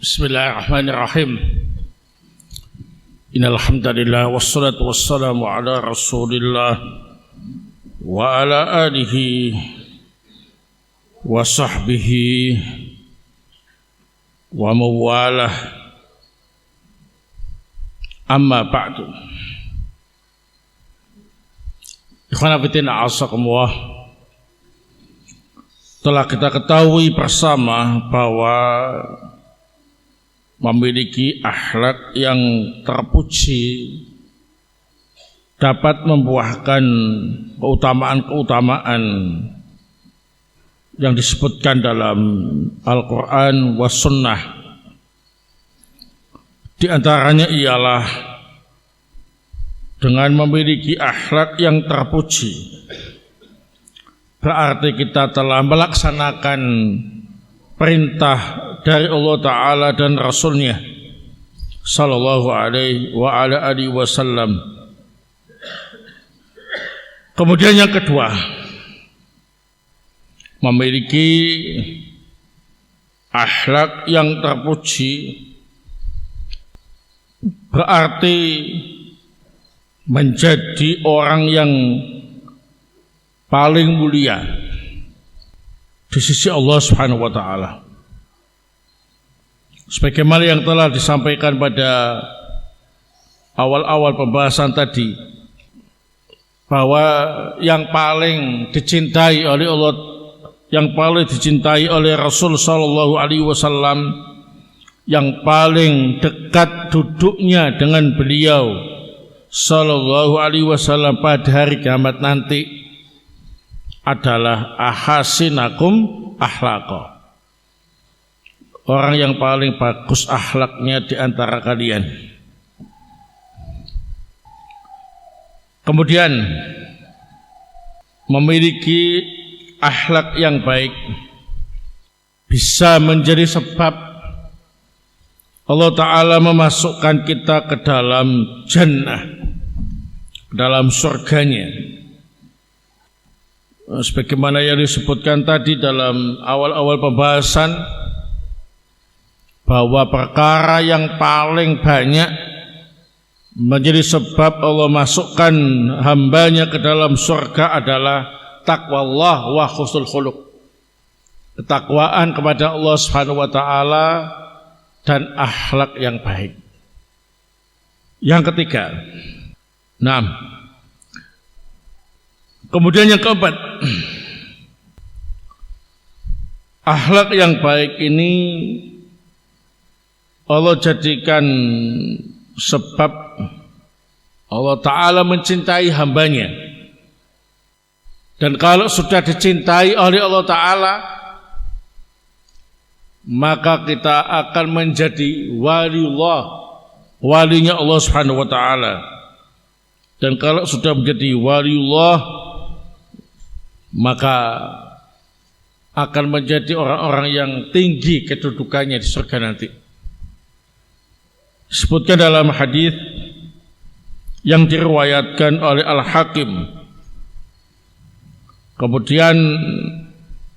Bismillahirrahmanirrahim. Innal hamdalillah wassalatu wassalamu ala Rasulillah wa ala alihi wa sahbihi wa mawalah. Amma ba'du. Ikhwan fillah a'azakumullah. Telah kita ketahui bersama bahwa memiliki akhlak yang terpuji dapat membuahkan keutamaan-keutamaan yang disebutkan dalam Al-Quran was Sunnah. Di antaranya ialah dengan memiliki akhlak yang terpuji berarti kita telah melaksanakan perintah dari Allah Ta'ala dan Rasulnya sallallahu alaihi wa ala alihi wasallam. Kemudian yang kedua, memiliki akhlak yang terpuji berarti menjadi orang yang paling mulia di sisi Allah Subhanahu wa Ta'ala. Sebagaimana yang telah disampaikan pada awal-awal pembahasan tadi, bahwa yang paling dicintai oleh Allah, yang paling dicintai oleh Rasul sallallahu alaihi wasallam, yang paling dekat duduknya dengan beliau sallallahu alaihi wasallam pada hari kiamat nanti adalah ahasinakum akhlaqa. Orang yang paling bagus akhlaknya di antara kalian. Kemudian memiliki akhlak yang baik bisa menjadi sebab Allah Ta'ala memasukkan kita ke dalam jannah, ke dalam surganya. Sebagaimana yang disebutkan tadi dalam awal-awal pembahasan, bahwa perkara yang paling banyak menjadi sebab Allah masukkan hambanya ke dalam surga adalah taqwallah wa husnul khuluq, ketakwaan kepada Allah Subhanahu wa Ta'ala dan akhlak yang baik. Yang ketiga, kemudian yang keempat, akhlak yang baik ini Allah jadikan sebab Allah Ta'ala mencintai hambanya. Dan kalau sudah dicintai oleh Allah Ta'ala, maka kita akan menjadi waliullah, walinya Allah Subhanahu wa Ta'ala. Dan kalau sudah menjadi waliullah, maka akan menjadi orang-orang yang tinggi kedudukannya di surga nanti. Disebutkan dalam hadis yang diriwayatkan oleh Al-Hakim, kemudian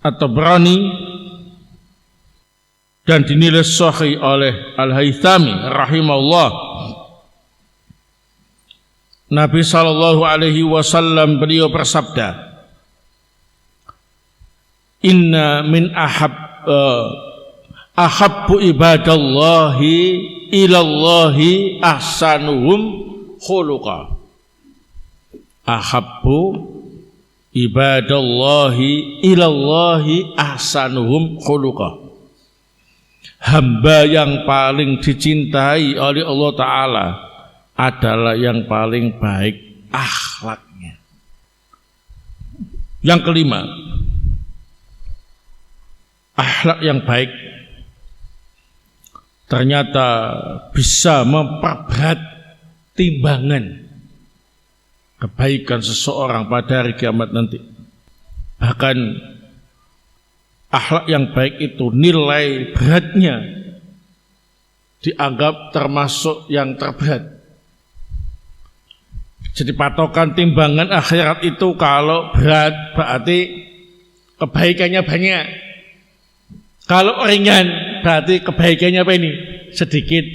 At-Tabrani, dan dinilai sahih oleh Al-Haythami rahimahullah. Nabi sallallahu alaihi wasallam beliau bersabda, "Inna min ahabbu ibadallahi ilallahi ahsanuhum khuluqa." Ahabbu ibadallahi ilallahi ahsanuhum khuluqa. Hamba yang paling dicintai oleh Allah Ta'ala adalah yang paling baik akhlaknya. Yang kelima, akhlak yang baik ternyata bisa memperberat timbangan kebaikan seseorang pada hari kiamat nanti. Bahkan akhlak yang baik itu nilai beratnya dianggap termasuk yang terberat. Jadi patokan timbangan akhirat itu kalau berat berarti kebaikannya banyak. Kalau ringan berarti kebaikannya apa ini? Sedikit.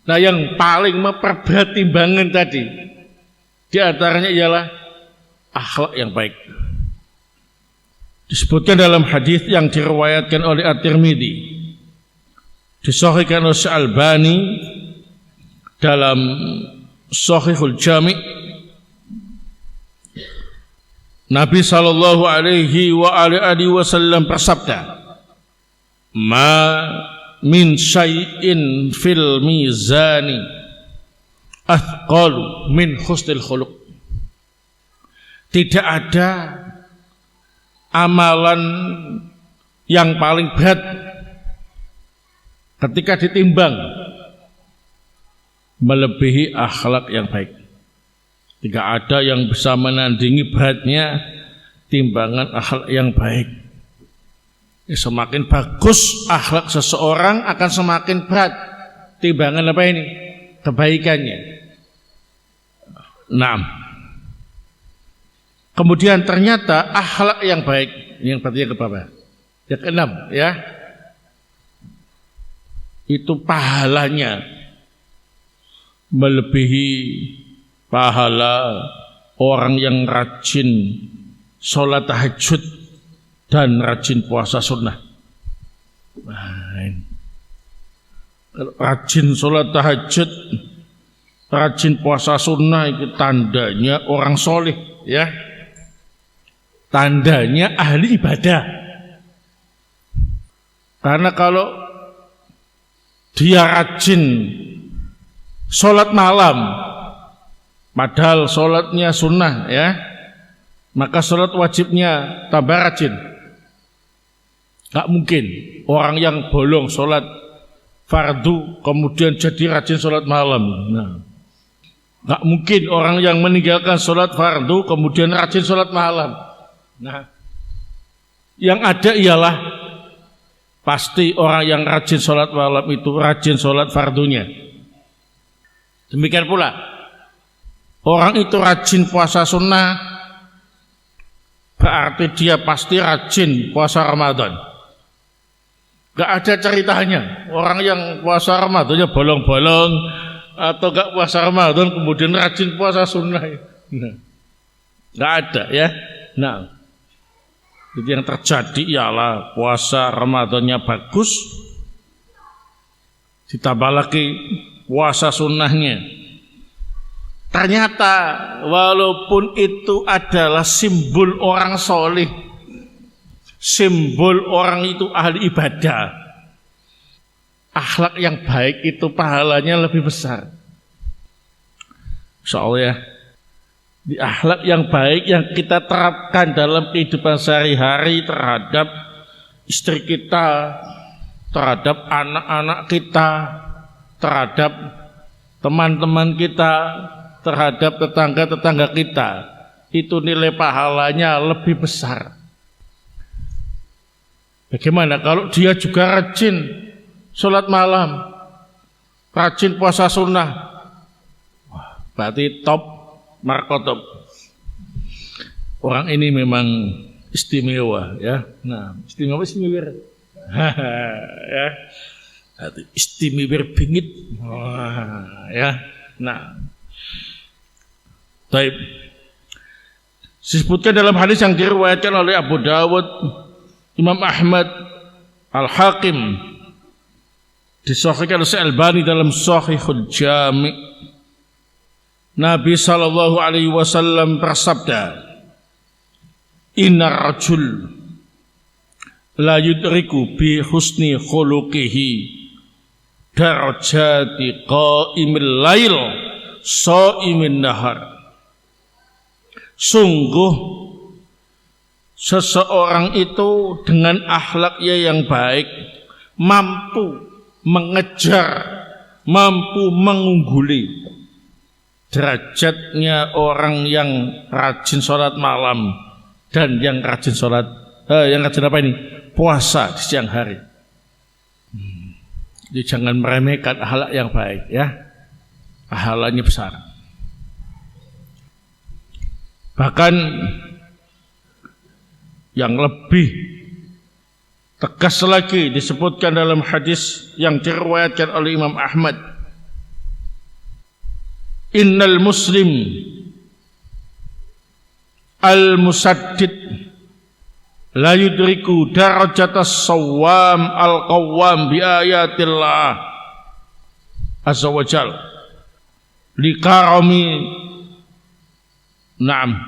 Nah, yang paling memperberat timbangan tadi di antaranya ialah akhlak yang baik. Disebutkan dalam hadis yang diriwayatkan oleh At-Tirmidzi, disahihkan oleh Al-Albani dalam Shahihul Jami'. Nabi sallallahu alaihi wa alihi wasallam bersabda, "Ma min syai'in fil mizani athqalu min husnil khuluq." Tidak ada amalan yang paling berat ketika ditimbang melebihi akhlak yang baik. Tidak ada yang bisa menandingi beratnya timbangan akhlak yang baik. Semakin bagus akhlak seseorang akan semakin berat timbangan apa ini? Kebaikannya. Nah, kemudian ternyata akhlak yang baik, yang berarti yang keberapa? Yang keenam, ya. Itu pahalanya melebihi pahala orang yang rajin sholat tahajud dan rajin puasa sunnah. Rajin sholat tahajud, rajin puasa sunnah itu tandanya orang soleh, ya. Tandanya ahli ibadah. Karena kalau dia rajin sholat malam, padahal sholatnya sunnah, ya, maka sholat wajibnya tambah rajin. Gak mungkin orang yang bolong sholat fardu kemudian jadi rajin sholat malam. Nah, gak mungkin orang yang meninggalkan sholat fardu kemudian rajin sholat malam. Nah, yang ada ialah pasti orang yang rajin sholat malam itu rajin sholat fardunya. Demikian pula orang itu rajin puasa sunnah, berarti dia pasti rajin puasa Ramadan. Gak ada ceritanya orang yang puasa Ramadannya bolong-bolong atau gak puasa Ramadan kemudian rajin puasa sunnah. Nah, gak ada, ya. Nah, jadi yang terjadi ialah puasa Ramadannya bagus, ditambah lagi puasa sunnahnya. Ternyata walaupun itu adalah simbol orang soleh, simbol orang itu ahli ibadah, akhlak yang baik itu pahalanya lebih besar. Insyaallah, ya. Di akhlak yang baik yang kita terapkan dalam kehidupan sehari-hari terhadap istri kita, terhadap anak-anak kita, terhadap teman-teman kita, terhadap tetangga-tetangga kita, itu nilai pahalanya lebih besar. Bagaimana kalau dia juga rajin sholat malam, rajin puasa sunnah? Wah, berarti top markotop. Orang ini memang istimewa, ya. Nah, istimewa. Ya. Istimewa bingit. Wah, ya. Nah, baik. Disebutkan dalam hadis yang diriwayatkan oleh Abu Dawud, Imam Ahmad, Al-Hakim, disahihkan oleh Al-Albani dalam Shahihul Jami'. Nabi sallallahu alaihi wasallam bersabda, "Innar rajul la yudriku bi husni khuluqihi darajati qa'imil lail sha'imin nahar." Sungguh seseorang itu dengan akhlaknya yang baik mampu mengejar, mampu mengungguli derajatnya orang yang rajin sholat malam dan yang rajin sholat, yang rajin apa ini? Puasa di siang hari. Jadi jangan meremehkan akhlak yang baik, ya. Pahalanya besar. Bahkan yang lebih Tegas lagi disebutkan dalam hadis yang diriwayatkan oleh Imam Ahmad, innal muslim al-musaddid la yudriku darajatas sawam al-qawwam bi ayatillah azza wa jal li karami na'am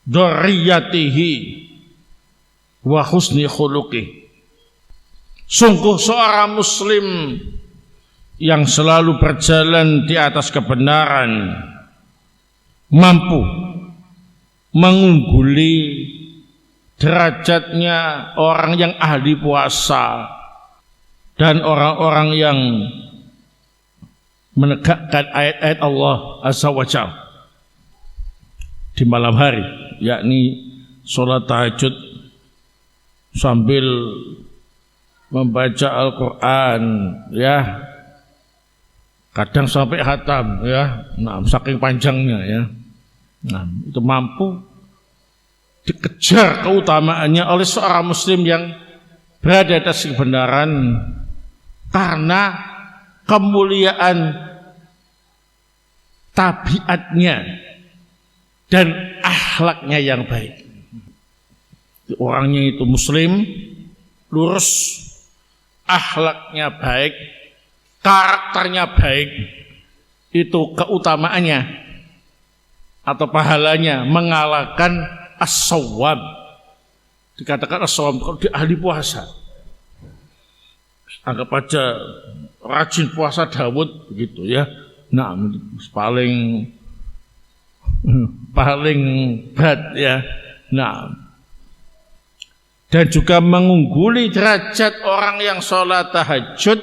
dzurriyyatihi wa husni khuluqih. Sungguh seorang muslim yang selalu berjalan di atas kebenaran mampu mengungguli derajatnya orang yang ahli puasa dan orang-orang yang menegakkan ayat-ayat Allah Azza wa Jalla di malam hari, yakni sholat tahajud sambil membaca Al-Quran, ya, kadang sampai khatam, ya, nah, saking panjangnya, ya, nah, itu mampu dikejar keutamaannya oleh seorang muslim yang berada di atas kebenaran karena kemuliaan tabiatnya dan akhlaknya yang baik. Orangnya itu muslim, lurus, akhlaknya baik, karakternya baik, itu keutamaannya atau pahalanya mengalahkan as-sawwam. Dikatakan as-sawwam kalau di ahli puasa, anggap aja rajin puasa Daud begitu, ya. Nah, paling berat, ya. Nah, dan juga mengungguli derajat orang yang sholat tahajud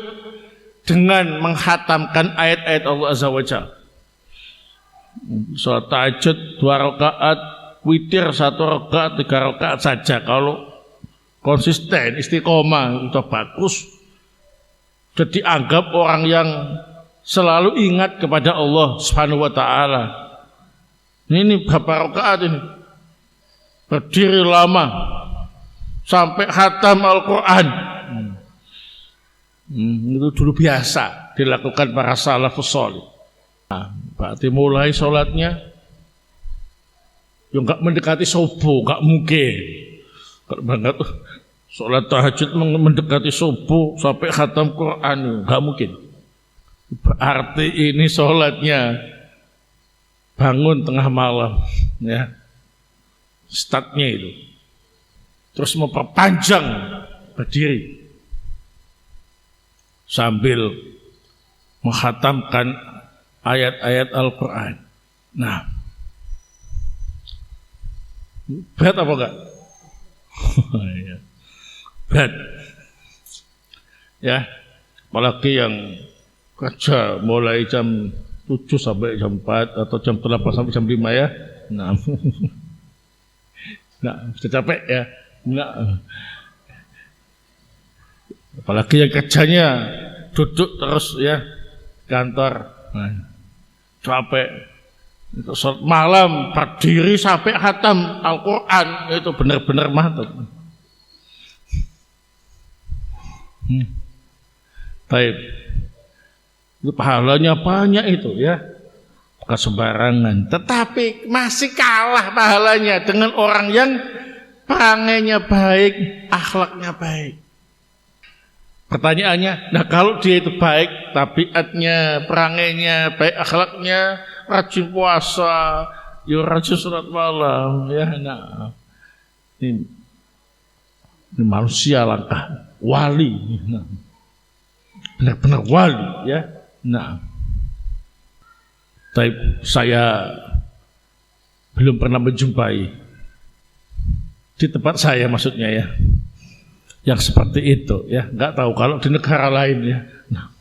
dengan menghatamkan ayat-ayat Allah Azza wa Jalla. Sholat tahajud 2 rakaat, witir 1 rakaat, 3 rakaat saja. Kalau konsisten, istiqomah, itu bagus. Jadi dianggap orang yang selalu ingat kepada Allah Subhanahu wa Ta'ala. Ini berapa rakaat ini? Berdiri lama sampai khatam Al-Quran. Itu dulu biasa dilakukan para salafus shalih. Nah, berarti mulai sholatnya yang gak mendekati subuh, gak mungkin. Kalau banget sholat tahajud mendekati subuh sampai khatam Quran, gak mungkin. Berarti ini sholatnya bangun tengah malam, ya, startnya itu. Terus memperpanjang berdiri sambil menghatamkan ayat-ayat Al-Quran. Nah, berat apa enggak? Berat, ya. Apalagi yang kerja mulai jam 7 sampai jam 4 atau jam 8 sampai jam 5, ya. Nah, sudah capek, ya. Nah, apalagi yang kerjanya duduk terus, ya, kantor, nah, capek. Itu sholat malam berdiri sampai khatam Al-Quran, itu benar-benar mantap. Baik, itu pahalanya banyak itu, ya, bukan sembarangan. Tetapi masih kalah pahalanya dengan orang yang perangainya baik, akhlaknya baik. Pertanyaannya, nah kalau dia itu baik, tabiatnya, perangainya baik, akhlaknya, rajin puasa, ya rajin sholat malam, ya, nah, ini manusia langkah wali, nah, benar-benar wali, ya. Nah, tapi saya belum pernah menjumpai di tempat saya, maksudnya, ya, yang seperti itu, ya. Nggak tahu kalau di negara lain, ya. Nah,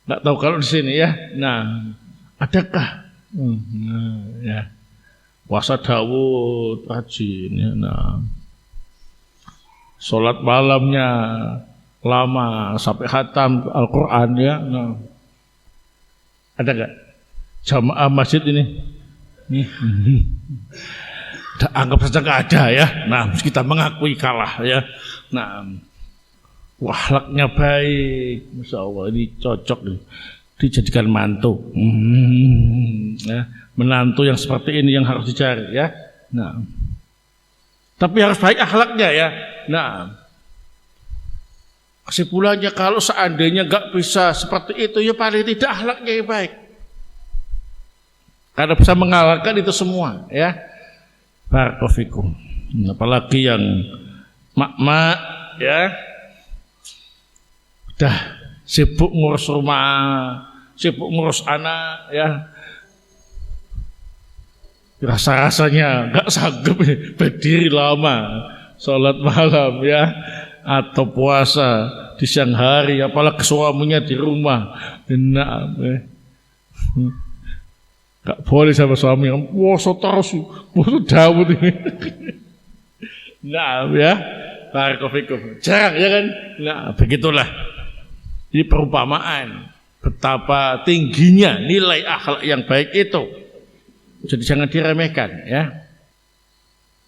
nggak tahu kalau di sini, ya. Nah, adakah ya, puasa Daud rajin, ya. Nah, sholat malamnya lama sampai khatam Al-Quran, ya. Nah, ada nggak jamaah masjid ini? anggap saja nggak ada ya. Nah, kita mengakui kalah ya. Nah, akhlaknya baik, Masya Allah, ini cocok nih, dijadikan mantu. Ya, menantu yang seperti ini yang harus dicari ya. Nah, tapi harus baik akhlaknya ya. Nah, kesimpulannya kalau seandainya nggak bisa seperti itu, ya paling tidak akhlaknya yang baik. Karena bisa mengalahkan itu semua ya. Barakofikum. Apalagi yang mak-mak ya, udah sibuk ngurus rumah, sibuk ngurus anak ya. Rasa-rasanya nggak sanggup berdiri lama, sholat malam ya, atau puasa di siang hari, apalagi suaminya di rumah. Nah, nggak boleh sama suami yang puasa terus, puasa Daud ini. Nah ya, barakofikum. Jarang ya kan? Nah begitulah. Ini perumpamaan betapa tingginya nilai akhlak yang baik itu. Jadi jangan diremehkan ya.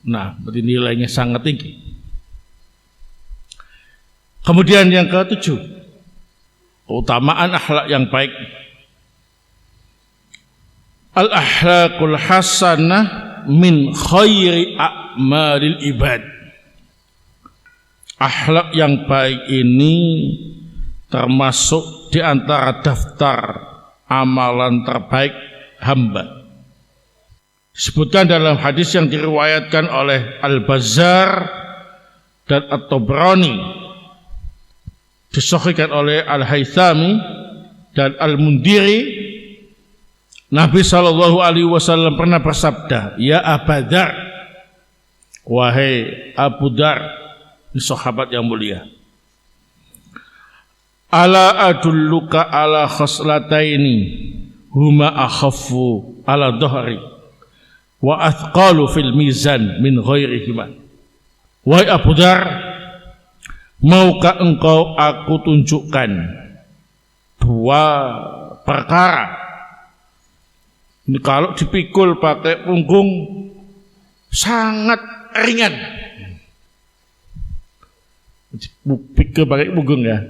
Nah, berarti nilainya sangat tinggi. Kemudian yang ke-7, keutamaan akhlak yang baik. Al-akhlaqul hasanah min khairi a'malil ibad. Akhlak yang baik ini termasuk di antara daftar amalan terbaik hamba. Disebutkan dalam hadis yang diriwayatkan oleh Al-Bazzar dan At-Tabrani, disahihkan oleh Al-Haythami dan Al-Mundiri, Nabi SAW pernah bersabda, ya Abu Dzar, wahai Abu Dzar, ini sahabat yang mulia, ala adulluka ala khaslataini huma akhaffu ala dhahri wa athqalu fil mizan min ghairihima. Wahai Abu Dzar, maukah engkau aku tunjukkan dua perkara, ini kalau dipikul pakai punggung sangat ringan. Pikul pakai punggung ya,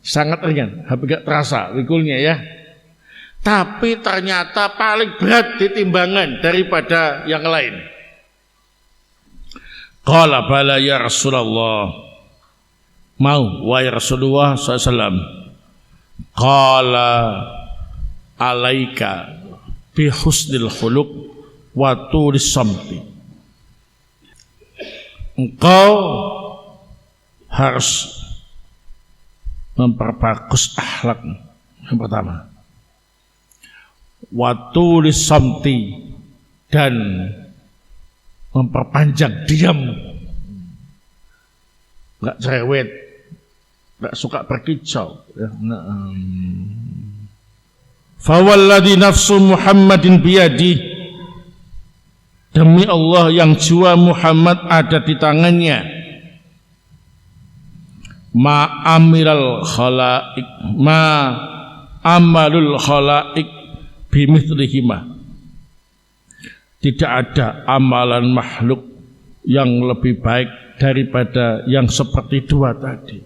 sangat ringan, hampir gak terasa pikulnya ya. Tapi ternyata paling berat di timbangan daripada yang lain. Qala bala ya Rasulullah, mau wahai Rasulullah SAW. Qala alaika bi husnil khuluq wa tulis samti. Engkau harus memperbagus akhlak yang pertama, wa tulis samti, dan memperpanjang diam, nggak cerewet, nggak suka berkicau ya. Fawalladhi nafsu Muhammadin biyadi, demi Allah yang jiwa Muhammad ada di tangannya, ma amalul khalaik bimithlihima, tidak ada amalan makhluk yang lebih baik daripada yang seperti dua tadi.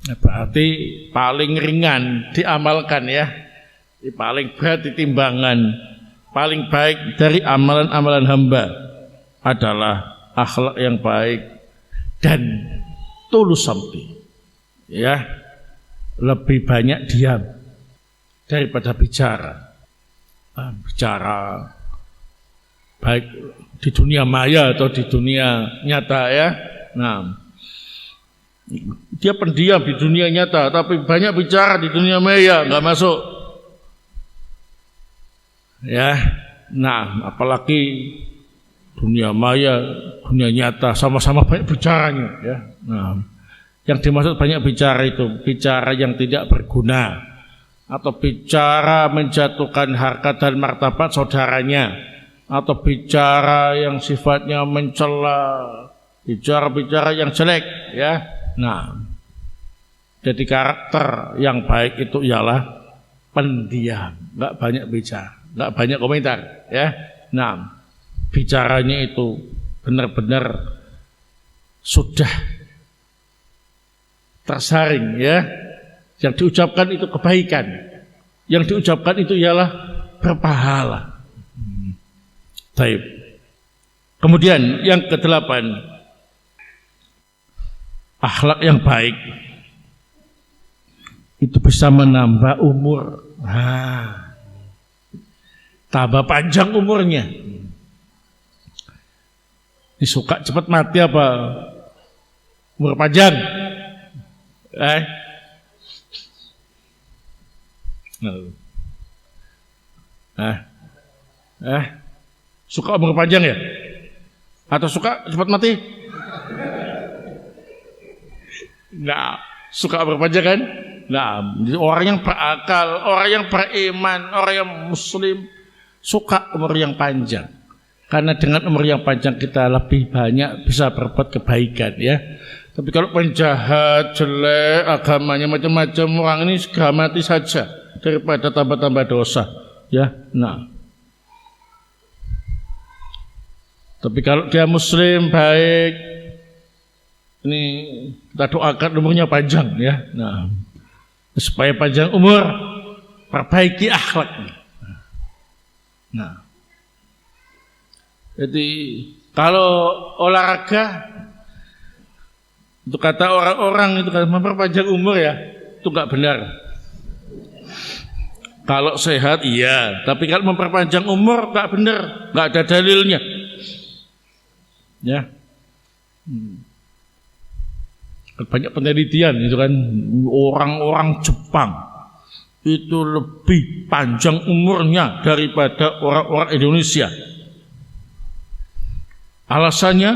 Berarti paling ringan diamalkan ya, paling berat di timbangan, paling baik dari amalan-amalan hamba adalah akhlak yang baik dan tulus samti ya, lebih banyak diam daripada bicara. Bicara baik di dunia maya atau di dunia nyata ya. Nah, dia pendiam di dunia nyata tapi banyak bicara di dunia maya, nggak masuk ya. Nah, apalagi dunia maya, dunia nyata sama-sama banyak bicaranya ya. Nah, yang dimaksud banyak bicara itu bicara yang tidak berguna, atau bicara menjatuhkan harkat dan martabat saudaranya, atau bicara yang sifatnya mencela, bicara-bicara yang jelek ya. Nah, jadi karakter yang baik itu ialah pendiam, nggak banyak bicara, nggak banyak komentar ya. Nah, bicaranya itu benar-benar sudah tersaring ya. Yang diucapkan itu kebaikan, yang diucapkan itu ialah berpahala. Baik. Kemudian yang kedelapan, akhlak yang baik itu bisa menambah umur. Tambah panjang umurnya. Ini suka cepat mati apa umur panjang? Suka umur panjang ya? Atau suka cepat mati? Nah, suka umur panjang kan? Nah, orang yang berakal, orang yang beriman, orang yang muslim suka umur yang panjang. Karena dengan umur yang panjang kita lebih banyak bisa berbuat kebaikan ya. Tapi kalau penjahat, jelek, agamanya macam-macam, orang ini segera mati saja daripada tambah-tambah dosa ya. Nah, tapi kalau dia muslim baik, ini kita doakan umurnya panjang ya. Nah, supaya panjang umur, perbaiki akhlaknya. Nah, jadi kalau olahraga itu kata orang-orang itu kan memperpanjang umur ya, itu nggak benar. Kalau sehat iya, tapi kalau memperpanjang umur nggak benar, nggak ada dalilnya. Ya, banyak penelitian itu kan, orang-orang Jepang itu lebih panjang umurnya daripada orang-orang Indonesia. Alasannya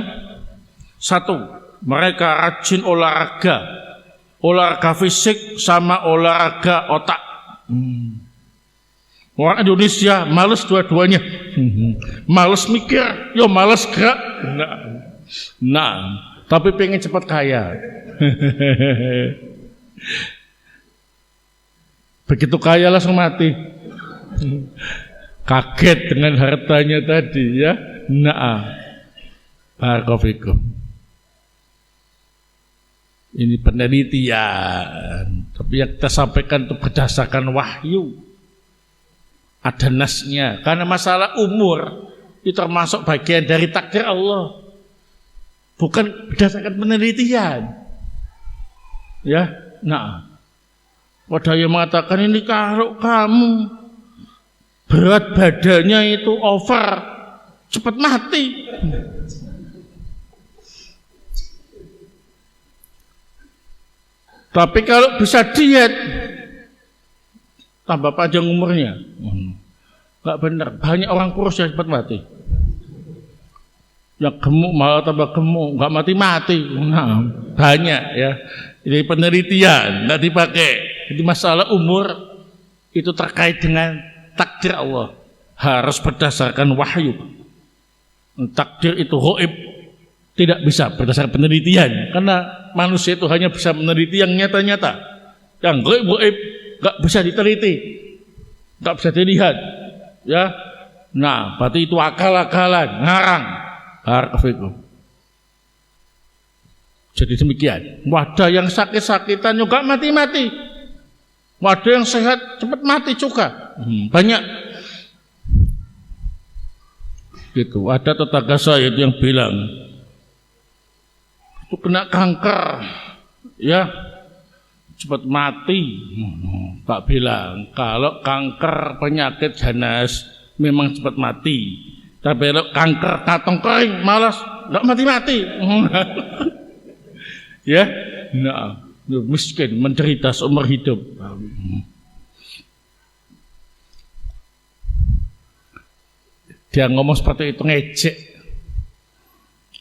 satu, mereka rajin olahraga fisik sama olahraga otak. Orang Indonesia males dua-duanya, males mikir, yo males gerak. Nah, tapi pengen cepat kaya. Begitu kaya langsung mati. Kaget dengan hartanya tadi ya. Nah, barakallahu. Ini penelitian, tapi yang kita sampaikan itu berdasarkan wahyu. Ada nasnya, karena masalah umur itu termasuk bagian dari takdir Allah, bukan berdasarkan penelitian. Ya, nah, ada yang mengatakan ini kalau kamu berat badannya itu over, cepat mati. Tapi kalau bisa diet, tambah panjang umurnya. Enggak benar, banyak orang kurus yang cepat mati. Yang gemuk malah tambah gemuk, enggak mati-mati. Nah, banyak ya. Ini penelitian, enggak dipakai. Jadi masalah umur itu terkait dengan takdir Allah, harus berdasarkan wahyu. Takdir itu ghaib, tidak bisa berdasarkan penelitian, karena manusia itu hanya bisa meneliti yang nyata-nyata. Yang gaib-gaib enggak bisa diteliti, enggak bisa dilihat. Ya. Nah, berarti itu akal-akalan, ngarang. Barakallahu. Jadi demikian. Wadah yang sakit-sakitan juga mati-mati. Wadah yang sehat cepat mati juga. Banyak. Gitu. Ada tetangga saya itu yang bilang itu kena kanker, ya cepat mati. Tak bilang kalau kanker penyakit ganas memang cepat mati, tapi kalau kanker kantong kering malas nggak mati-mati. Ya, nah, miskin menderita seumur hidup. Dia ngomong seperti itu ngejek.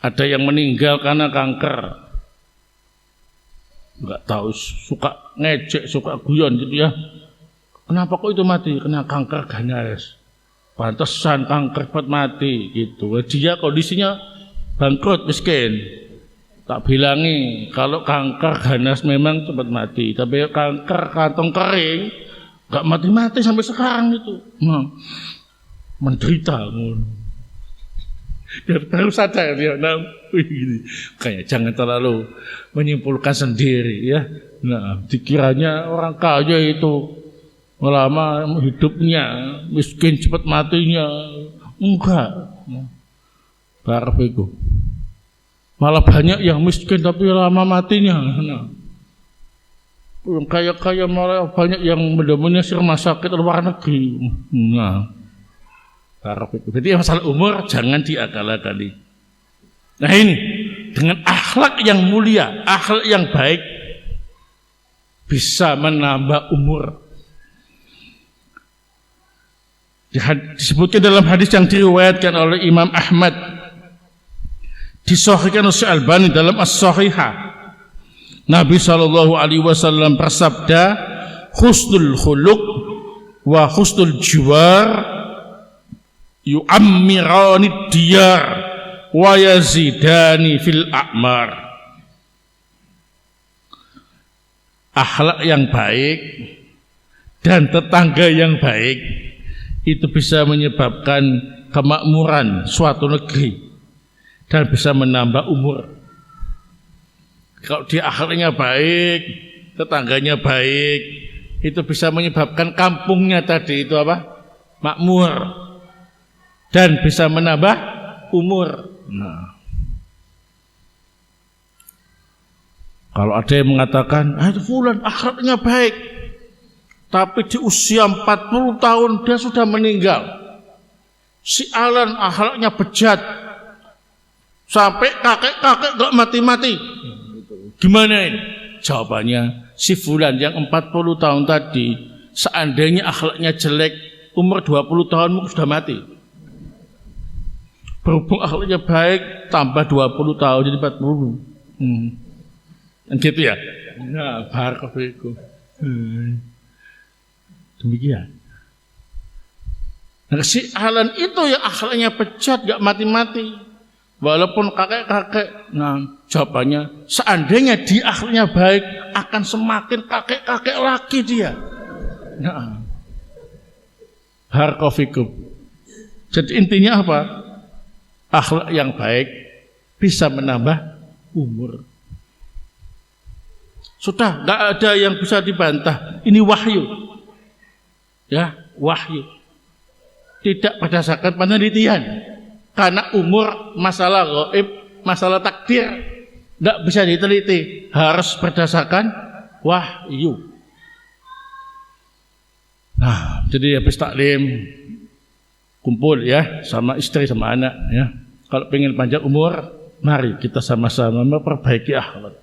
Ada yang meninggal karena kanker, nggak tahu, suka ngejek, suka guyon gitu ya. Kenapa kok itu mati? Kena kanker ganas. Pantesan kanker cepat mati gitu. Dia kondisinya bangkrut, miskin. Tak bilangi kalau kanker ganas memang cepat mati, tapi kanker kantong kering nggak mati-mati sampai sekarang itu. Nah, menderita. Biar baru sadar dia. Nah, kayak jangan terlalu menyimpulkan sendiri ya. Nah, dikiranya orang kaya itu lama hidupnya, miskin cepat matinya. Enggak. Barakallahu. Malah banyak yang miskin tapi lama matinya. Nah, yang kaya-kaya malah banyak yang mendominasi rumah sakit luar negeri. Nah, berarti masalah umur jangan diakal-akali. Nah ini dengan akhlak yang mulia, akhlak yang baik bisa menambah umur. Disebutkan dalam hadis yang diriwayatkan oleh Imam Ahmad, disahihkan oleh Al-Albani dalam As-Sahihah. Nabi SAW bersabda, husnul khuluq wa husnul jiwar yu'ammirani diyar wa yazidani fil a'mar. Akhlak yang baik dan tetangga yang baik itu bisa menyebabkan kemakmuran suatu negeri dan bisa menambah umur. Kalau dia akhlaknya baik, tetangganya baik, itu bisa menyebabkan kampungnya tadi itu apa? Makmur. Dan bisa menambah umur. Nah, kalau ada yang mengatakan, fulan akhlaknya baik, tapi di usia 40 tahun dia sudah meninggal. Si Alan akhlaknya bejat, sampai kakek-kakek gak mati-mati. Gimana ini? Jawabannya, si fulan yang 40 tahun tadi, seandainya akhlaknya jelek, umur 20 tahun mungkin sudah mati. Berhubung akhlaknya baik, tambah 20 tahun jadi 40. Gitu ya? Nah, barakallahu. Demikian. Nah, si Alan itu yang akhlaknya bejat, gak mati-mati. Walaupun kakek-kakek, nah jawabannya, seandainya dia akhlaknya baik, akan semakin kakek-kakek lagi dia. Nah, barakallahu. Jadi intinya apa? Akhlak yang baik bisa menambah umur. Sudah, nggak ada yang bisa dibantah. Ini wahyu, ya wahyu. Tidak berdasarkan penelitian. Karena umur masalah gaib, masalah takdir tidak bisa diteliti, harus berdasarkan wahyu. Nah, jadi habis taklim kumpul ya sama istri sama anak ya. Kalau pengen panjang umur, mari kita sama-sama memperbaiki akhlak.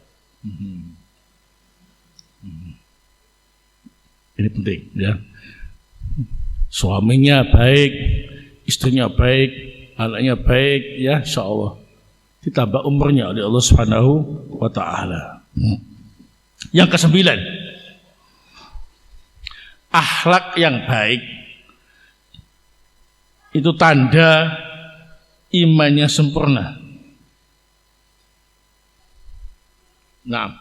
Ini penting ya. Suaminya baik, istrinya baik, anaknya baik, ya insyaallah ditambah umurnya oleh Allah Subhanahu wa taala. Yang kesembilan, akhlak yang baik itu tanda imannya sempurna. Nah,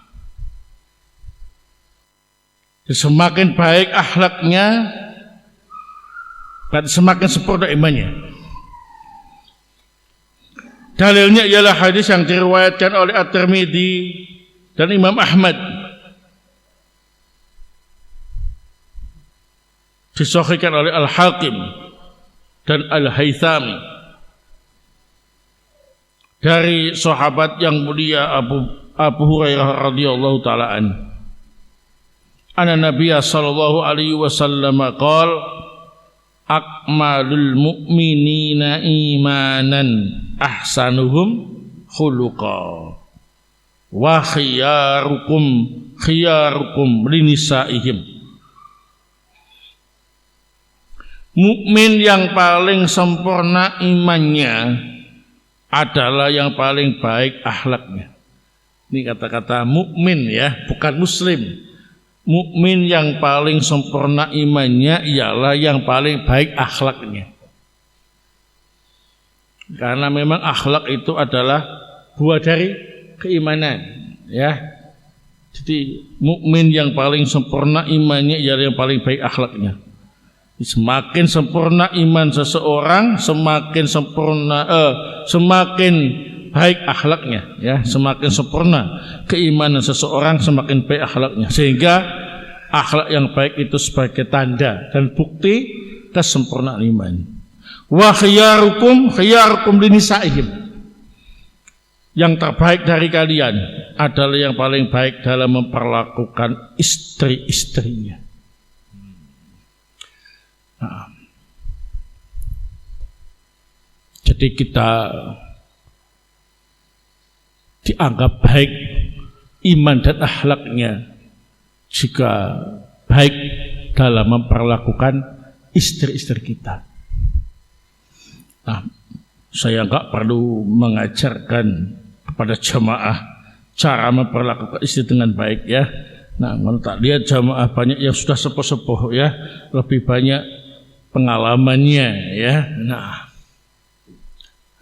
semakin baik akhlaknya, berarti semakin sempurna imannya. Dalilnya ialah hadis yang diriwayatkan oleh At-Tirmidzi dan Imam Ahmad, disahihkan oleh Al-Hakim dan Al-Haythami dari sahabat yang mulia Abu Hurairah radhiyallahu taala an. Anna Nabiyya sallallahu alaihi wasallam qala akmalul mu'minina imanan ahsanuhum khuluqa wa khiyarukum linisaihim. Mukmin yang paling sempurna imannya adalah yang paling baik akhlaknya. Ini kata-kata mukmin ya, bukan muslim. Mukmin yang paling sempurna imannya ialah yang paling baik akhlaknya. Karena memang akhlak itu adalah buah dari keimanan, ya. Jadi mukmin yang paling sempurna imannya ialah yang paling baik akhlaknya. Semakin sempurna iman seseorang, semakin baik akhlaknya, ya. Semakin sempurna keimanan seseorang, semakin baik akhlaknya. Sehingga akhlak yang baik itu sebagai tanda dan bukti kesempurnaan iman. Wa khiyarukum linisaihim. Yang terbaik dari kalian adalah yang paling baik dalam memperlakukan istri-istrinya. Nah, jadi kita dianggap baik iman dan akhlaknya jika baik dalam memperlakukan istri-istri kita. Nah, saya enggak perlu mengajarkan kepada jamaah cara memperlakukan istri dengan baik, ya. Nah, kalau tak lihat jamaah banyak yang sudah sepuh-sepuh, ya, lebih banyak pengalamannya, ya. Nah,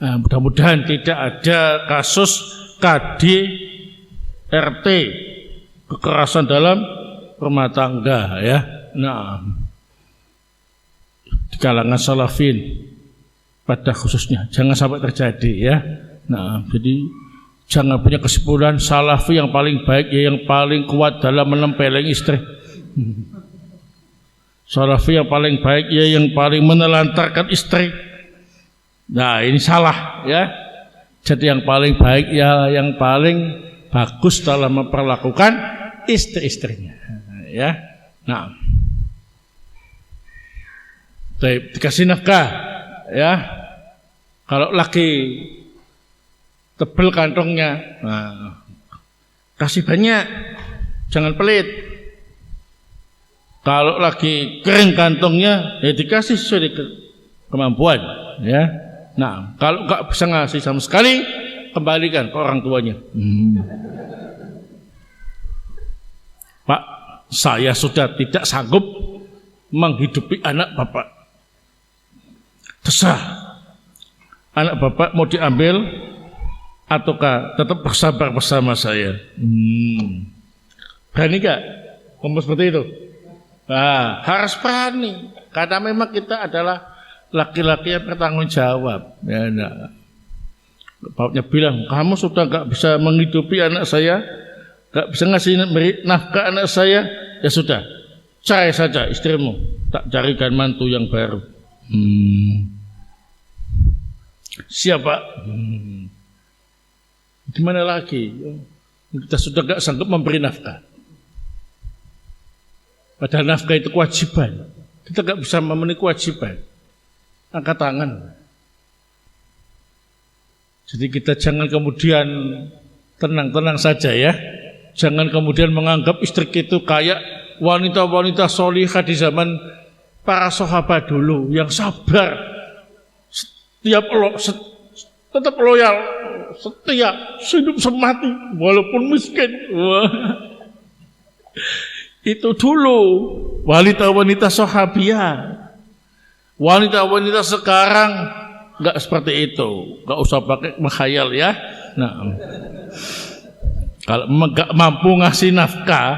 mudah-mudahan tidak ada kasus KDRT, kekerasan dalam rumah tangga, ya. Nah, di kalangan salafin pada khususnya jangan sampai terjadi, ya. Nah, jadi jangan punya kesimpulan salafi yang paling baik ya yang paling kuat dalam menempeleng istri. Salafi yang paling baik ya yang paling menelantarkan istri. Nah, ini salah, ya. Jadi yang paling baik ya yang paling bagus dalam memperlakukan istri-istrinya, ya. Nah, dikasih nafkah, ya. Kalau lagi tebel kantongnya, nah, kasih banyak, jangan pelit. Kalau lagi kering kantongnya, ya dikasih sesuai kemampuan, ya. Nah, kalau nggak bisa ngasih sama sekali, kembalikan ke orang tuanya. Pak, saya sudah tidak sanggup menghidupi anak bapak. Terserah, anak bapak mau diambil ataukah tetap bersabar bersama saya. Berani gak ngomong seperti itu? Nah, harus berani, karena memang kita adalah laki-laki yang bertanggung jawab, ya. Nah, bapaknya bilang, kamu sudah gak bisa menghidupi anak saya, gak bisa ngasih nafkah anak saya, ya sudah, cerai saja istrimu, tak carikan mantu yang baru. Siapa? Gimana lagi? Kita sudah gak sanggup memberi nafkah. Padahal nafkah itu kewajiban. Kita gak bisa memenuhi kewajiban. Angkat tangan. Jadi kita jangan kemudian tenang-tenang saja, ya. Jangan kemudian menganggap istri itu kayak wanita-wanita solihah di zaman para sahabat dulu yang sabar, tetap loyal, setia, hidup semati walaupun miskin. Wah. Itu dulu wanita-wanita sahabiah. Wanita-wanita sekarang enggak seperti itu. Enggak usah pakai menghayal, ya. Nah, kalau enggak mampu ngasih nafkah,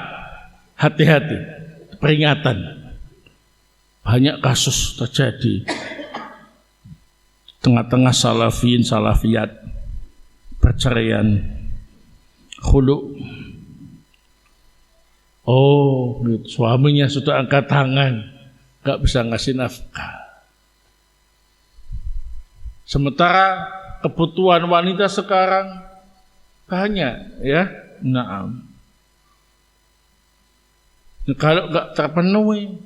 hati-hati. Peringatan. Banyak kasus terjadi tengah-tengah salafin, salafiyat, perceraian, khulu. Oh, gitu. Suaminya sudah angkat tangan, gak bisa ngasih nafkah. Sementara kebutuhan wanita sekarang banyak, ya. Nah, kalau gak terpenuhi,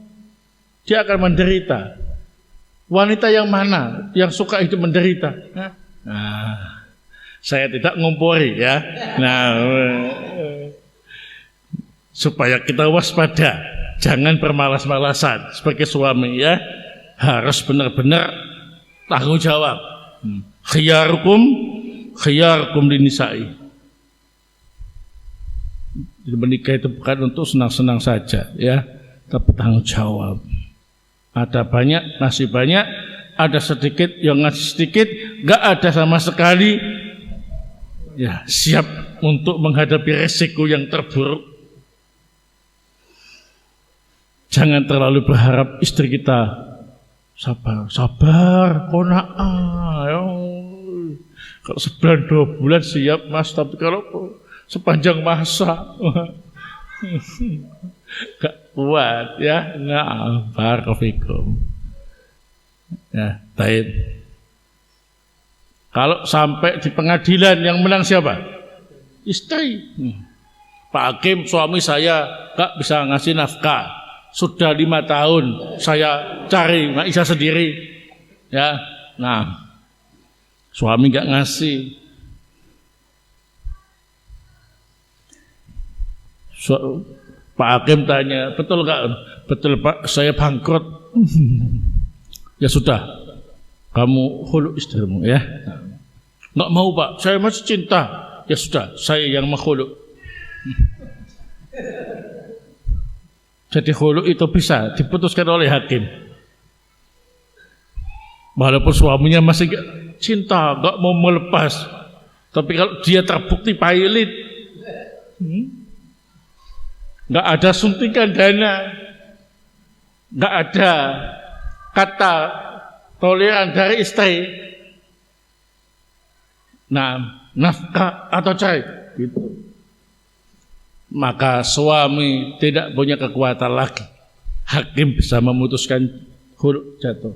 dia akan menderita. Wanita yang mana yang suka hidup menderita? Nah, saya tidak ngompori, ya. Nah, supaya kita waspada, jangan bermalas-malasan sebagai suami, ya. Harus benar-benar tanggung jawab. Khiyarukum linisa'i. Menikah itu bukan untuk senang-senang saja, ya, tapi tanggung jawab. Ada banyak, ngasih banyak, ada sedikit, yang ngasih sedikit, gak ada sama sekali, ya, siap untuk menghadapi resiko yang terburuk. Jangan terlalu berharap istri kita sabar, kona. Kalau sebulan 2 bulan siap Mas, tapi kalau sepanjang masa gak kuat ya. Nah, barakallahu. Ya, baik. Kalau sampai di pengadilan yang menang siapa? Istri. Pak Hakim, suami saya gak bisa ngasih nafkah. Sudah 5 tahun saya cari Maisha sendiri. Ya, nah, suami gak ngasih. Pak Hakim tanya, betul gak? Betul Pak, saya bangkrut. Ya sudah, kamu khulu istrimu ya. Nggak mau Pak, saya masih cinta. Ya sudah, saya yang menghulu. Jadi khulu itu bisa diputuskan oleh hakim. Walaupun suaminya masih cinta, nggak mau melepas. Tapi kalau dia terbukti pailit, nggak ada suntikan dana, nggak ada kata toleran dari istri, nah nafkah atau cerai gitu, maka suami tidak punya kekuatan lagi. Hakim bisa memutuskan khulu jatuh.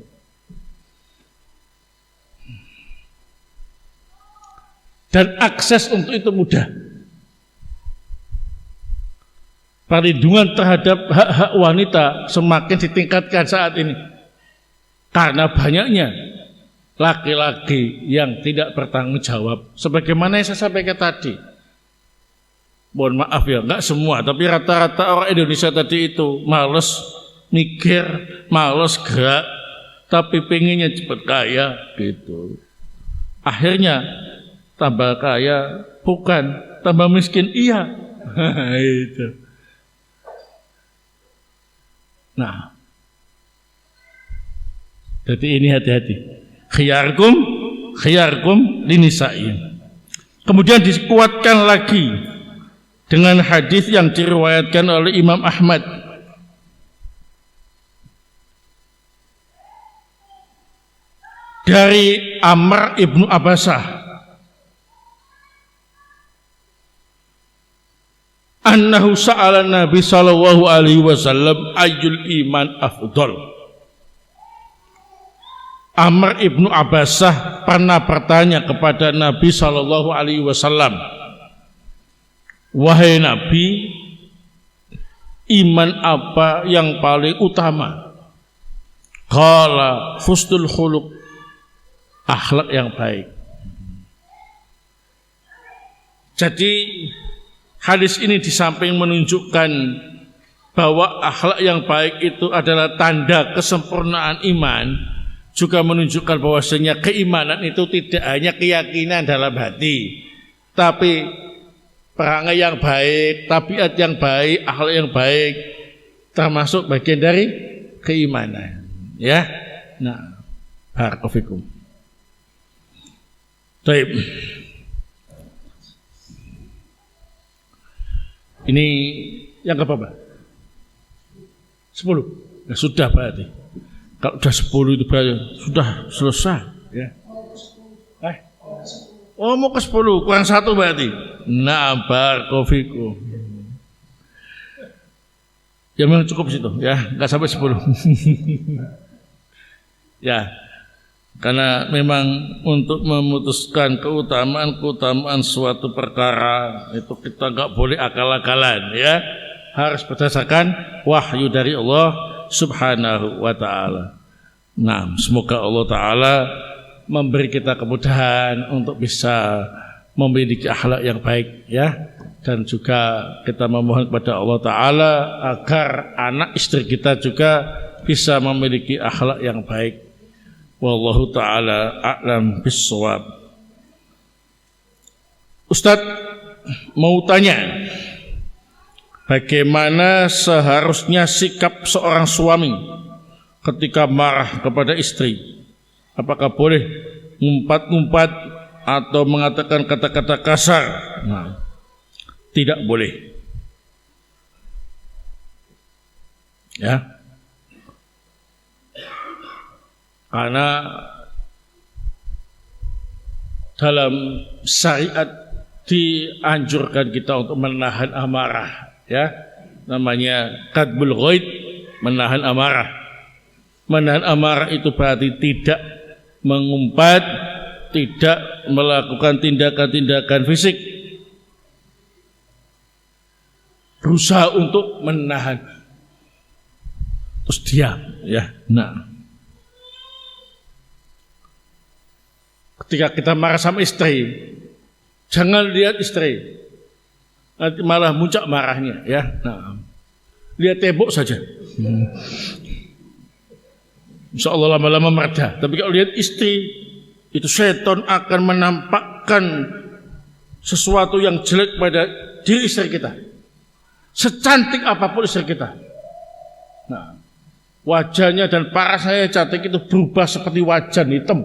Dan akses untuk itu mudah. Perlindungan terhadap hak-hak wanita semakin ditingkatkan saat ini karena banyaknya laki-laki yang tidak bertanggung jawab. Sebagaimana yang saya sampaikan tadi, mohon maaf ya, enggak semua, tapi rata-rata orang Indonesia tadi itu malas mikir, malas gerak, tapi pengennya cepat kaya gitu. Akhirnya tambah kaya bukan, tambah miskin iya. Itu. Nah, jadi ini hati-hati. Khiyarkum linisa'in. Kemudian dikuatkan lagi dengan hadis yang diriwayatkan oleh Imam Ahmad dari Amr ibnu Abasah annahu sa'ala Nabi sallallahu alaihi wasallam ayyul iman afdal. Amr ibnu Abasah pernah bertanya kepada Nabi sallallahu alaihi wasallam, wahai Nabi, iman apa yang paling utama? Qala husnul khuluq, akhlak yang baik. Jadi hadis ini di samping menunjukkan bahwa akhlak yang baik itu adalah tanda kesempurnaan iman, juga menunjukkan bahwasanya keimanan itu tidak hanya keyakinan dalam hati, tapi perangai yang baik, tabiat yang baik, akhlak yang baik termasuk bagian dari keimanan. Ya, nah, barakallahu fikum. Baik. Ini yang keberapa? 10. Ya sudah berarti. Kalau sudah 10 itu berarti sudah selesai. Ya. Oh mau ke 10, kurang 1 berarti. Nah, barakallahu fikum. Ya memang cukup situ, ya, nggak sampai 10. Ya, karena memang untuk memutuskan keutamaan suatu perkara itu kita nggak boleh akal-akalan, ya, harus berdasarkan wahyu dari Allah Subhanahu wa Ta'ala. Nah, semoga Allah Ta'ala memberi kita kemudahan untuk bisa memiliki akhlak yang baik, ya, dan juga kita memohon kepada Allah Ta'ala agar anak istri kita juga bisa memiliki akhlak yang baik. Wallahu ta'ala a'lam bissawab. Ustadz mau tanya, bagaimana seharusnya sikap seorang suami ketika marah kepada istri? Apakah boleh ngumpat-ngumpat atau mengatakan kata-kata kasar? Nah, tidak boleh. Ya. Karena dalam syariat dianjurkan kita untuk menahan amarah, ya. Namanya kadbul ghaid, menahan amarah. Menahan amarah itu berarti tidak mengumpat, tidak melakukan tindakan-tindakan fisik. Berusaha untuk menahan. Terus diam, ya. Nah, ketika kita marah sama istri, jangan lihat istri, nanti malah muncak marahnya, ya. Nah, lihat tembok saja. Insya Allah lama-lama mereda. Tapi kalau lihat istri, itu setan akan menampakkan sesuatu yang jelek pada diri istri kita. Secantik apapun istri kita. Nah, wajahnya dan parasnya cantik itu berubah seperti wajan hitam.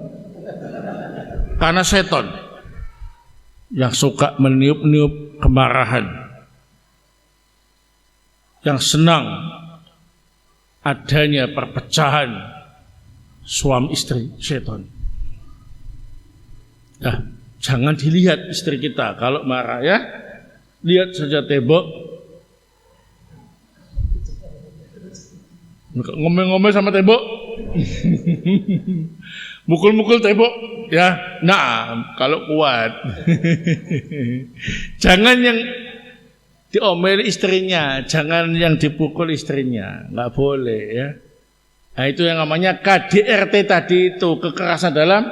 Karena setan yang suka meniup-niup kemarahan, yang senang adanya perpecahan suami istri, setan. Nah, jangan dilihat istri kita kalau marah, ya. Lihat saja tembok. Ngomel-ngomel sama tembok. Mukul-mukul tembok, ya. Nah, kalau kuat. Jangan yang diomeli istrinya, jangan yang dipukul istrinya, nggak boleh, ya. Nah, itu yang namanya KDRT tadi itu, kekerasan dalam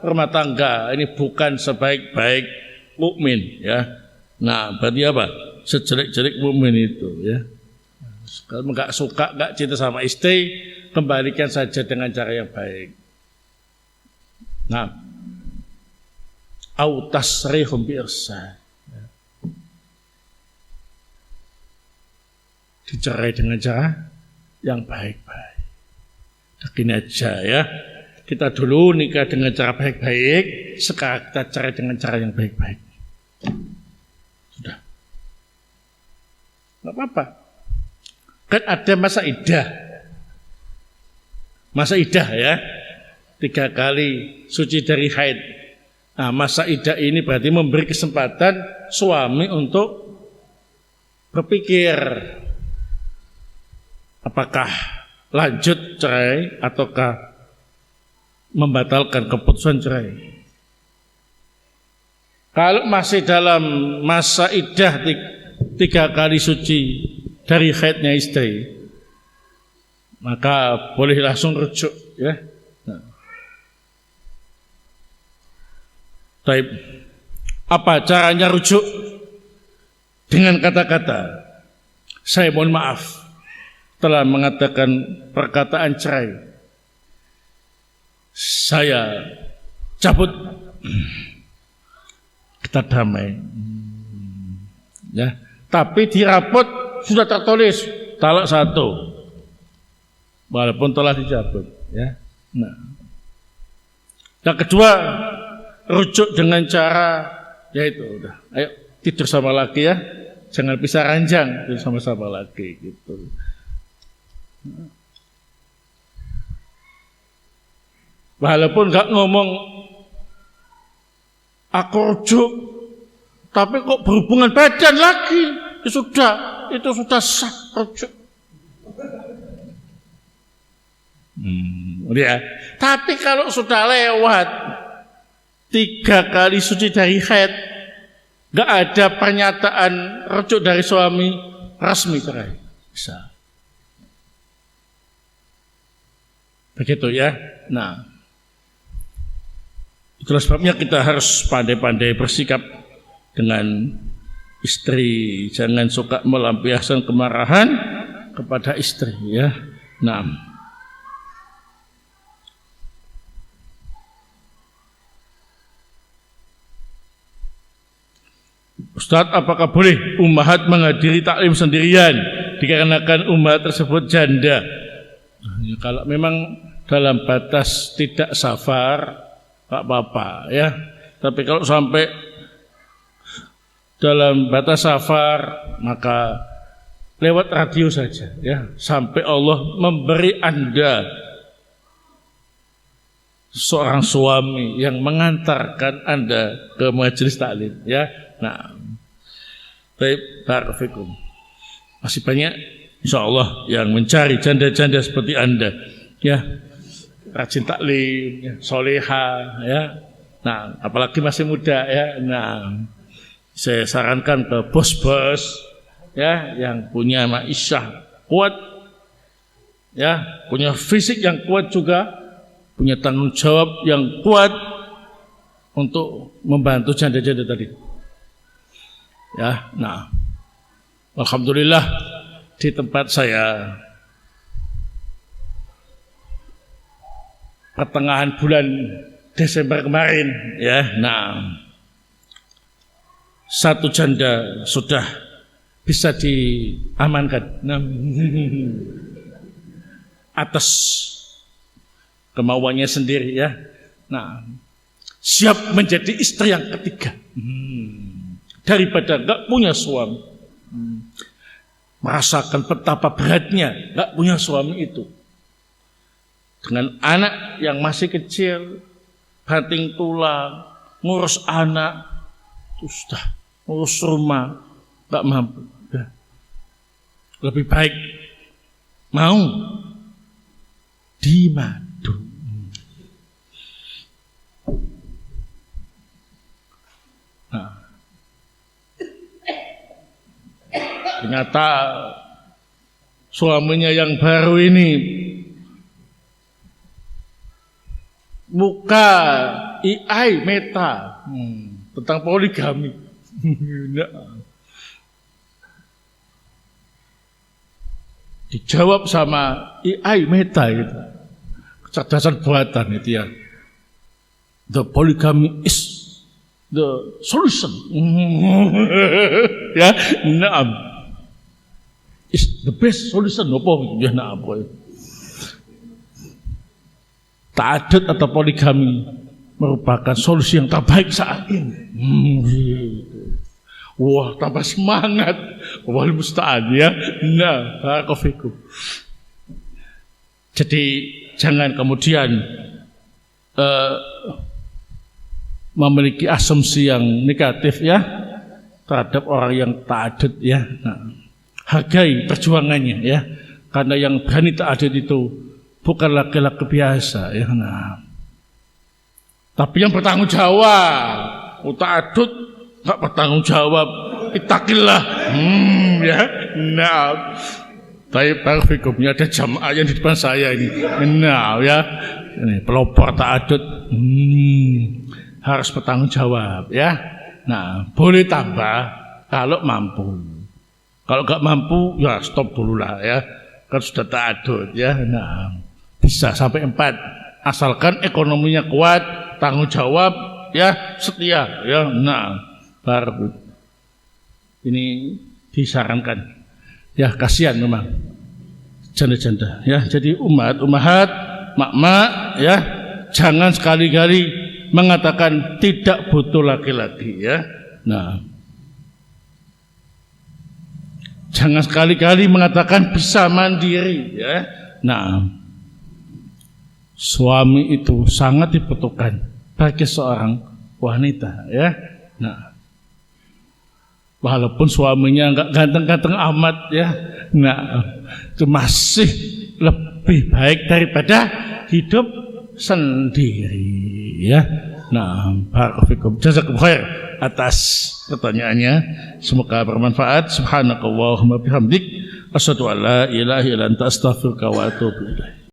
rumah tangga. Ini bukan sebaik-baik mukmin, ya. Nah, berarti apa? Sejelek-jelek mukmin itu, ya. Kalau nggak suka, nggak cinta sama istri, kembalikan saja dengan cara yang baik. Nah, au tasrihum bi ihsan. Dicerai dengan cara yang baik-baik. Begini aja, ya. Kita dulu nikah dengan cara baik-baik, sekarang kita cerai dengan cara yang baik-baik. Sudah. Nggak apa-apa. Kan ada masa iddah. Masa iddah, ya. 3 kali suci dari haid. Nah, masa iddah ini berarti memberi kesempatan suami untuk berpikir apakah lanjut cerai ataukah membatalkan keputusan cerai. Kalau masih dalam masa iddah 3 kali suci dari haidnya istri, maka boleh langsung rujuk, ya. Nah. Baik. Apa caranya rujuk? Dengan kata-kata, saya mohon maaf telah mengatakan perkataan cerai. Saya cabut. Kita damai. Ya, tapi di rapot sudah tertulis talak 1. Walaupun telah dicabut, ya. Nah. Yang kedua, rujuk dengan cara yaitu udah, ayo tidur sama laki, ya. Jangan pisah ranjang, tidur sama-sama laki gitu. Walaupun enggak ngomong aku rujuk, tapi kok berhubungan badan lagi, itu sudah sah rujuk. Ya. Tapi kalau sudah lewat 3 kali suci dari haid, enggak ada pernyataan rujuk dari suami, resmi cerai. Bisa. Begitu, ya. Nah, itulah sebabnya kita harus pandai-pandai bersikap dengan istri. Jangan suka melampiaskan kemarahan kepada istri, ya. Nah, Ustaz, apakah boleh ummahat menghadiri taklim sendirian dikarenakan ummahat tersebut janda? Ya, kalau memang dalam batas tidak safar, tak apa-apa, ya. Tapi kalau sampai dalam batas safar, maka lewat radio saja, ya. Sampai Allah memberi Anda seorang suami yang mengantarkan Anda ke majelis taklim, ya. Nah, baik, barakallahu. Masih banyak insyaallah yang mencari janda-janda seperti Anda, ya. Rajin taklim, ya, soleha, ya. Nah, apalagi masih muda, ya. Nah, saya sarankan ke bos-bos, ya, yang punya ma'isyah kuat, ya, punya fisik yang kuat juga, punya tanggung jawab yang kuat untuk membantu janda-janda tadi. Ya, nah, alhamdulillah di tempat saya pertengahan bulan Desember kemarin, ya, nah, satu janda sudah bisa diamankan, nah, atas kemauannya sendiri, ya. Nah, siap menjadi istri yang ketiga. Daripada gak punya suami, merasakan betapa beratnya gak punya suami itu. Dengan anak yang masih kecil, banting tulang, ngurus anak, terus dah ngurus rumah, gak mampu. Lebih baik mau di madu. Nah, ternyata suaminya yang baru ini buka AI Meta tentang poligami. Dijawab sama AI Meta gitu. Kecerdasan buatan itu, ya. The polygamy is the solution. Ya, naam. Is the best solution apa ya, naam. Ta'adud atau poligami merupakan solusi yang terbaik saat ini. Wah, tambah semangat. Wal musta'an, ya. Nah, barakallahu fikum. Jadi jangan kemudian memiliki asumsi yang negatif, ya, terhadap orang yang ta'adud, ya. Nah, hargai perjuangannya, ya. Karena yang berani ta'adud itu bukan laki-laki biasa, ya. Nah, tapi yang bertanggung jawab. Ta'adud gak bertanggung jawab, ittaqillah, ya. Nah, baik, barakallahu, ada jamaah yang di depan saya ini. Nah, ya, ini pelopor ta'adud, harus bertanggung jawab, ya. Nah, boleh tambah kalau mampu. Kalau gak mampu, ya stop dulu lah, ya. Kan sudah ta'adud, ya. Nah, bisa sampai 4, asalkan ekonominya kuat, tanggung jawab, ya, setia, ya. Nah, baru ini disarankan, ya. Kasihan memang janda-janda, ya. Jadi umahat, mak-mak, ya, jangan sekali-kali mengatakan tidak butuh laki-laki, ya. Nah, jangan sekali-kali mengatakan bisa mandiri, ya. Nah, suami itu sangat dibutuhkan bagi seorang wanita, ya. Nah, walaupun suaminya enggak ganteng-ganteng amat, ya. Nah, itu masih lebih baik daripada hidup sendiri, ya. Nah, barakallahu fikum. Jazakumullah khair atas pertanyaannya. Semoga bermanfaat. Subhanakallahumma bihamdik, asyhadu an la ilaha illa anta, astaghfiruka wa atubu ilaik.